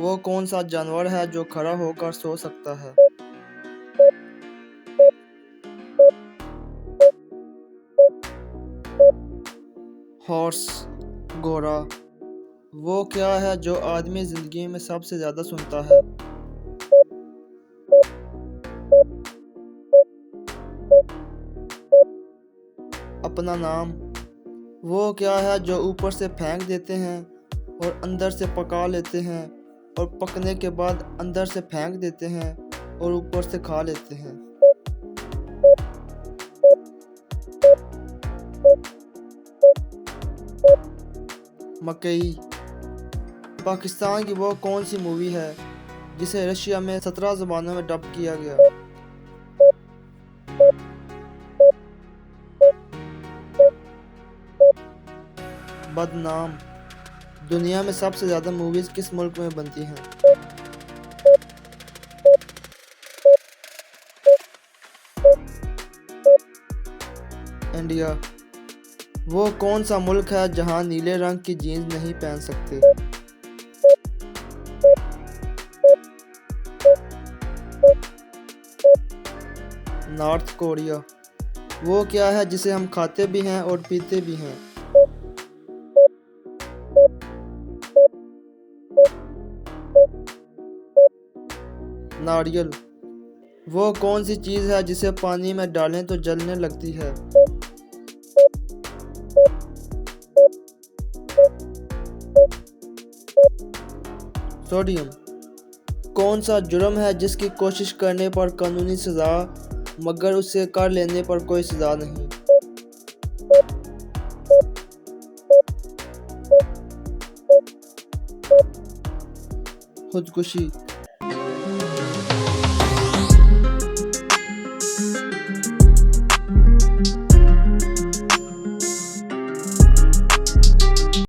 वो कौन सा जानवर है जो खड़ा होकर सो सकता है? हॉर्स, घोड़ा। वो क्या है जो आदमी जिंदगी में सबसे ज्यादा सुनता है? अपना नाम। वो क्या है जो ऊपर से फेंक देते हैं और अंदर से पका लेते हैं और पकने के बाद अंदर से फेंक देते हैं और ऊपर से खा लेते हैं? मकई। पाकिस्तान की वो कौन सी मूवी है जिसे रशिया में 17 ज़बानों में डब किया गया? बदनाम। दुनिया में सबसे ज़्यादा मूवीज़ किस मुल्क में बनती हैं? इंडिया। वो कौन सा मुल्क है जहां नीले रंग की जीन्स नहीं पहन सकते? North Korea. वो क्या है जिसे हम खाते भी हैं और पीते भी हैं? नारियल। वो कौन सी चीज़ है जिसे पानी में डालें तो जलने लगती है? सोडियम। कौन सा जुर्म है जिसकी कोशिश करने पर कानूनी सज़ा मगर उसे कर लेने पर कोई सज़ा नहीं? खुदकुशी।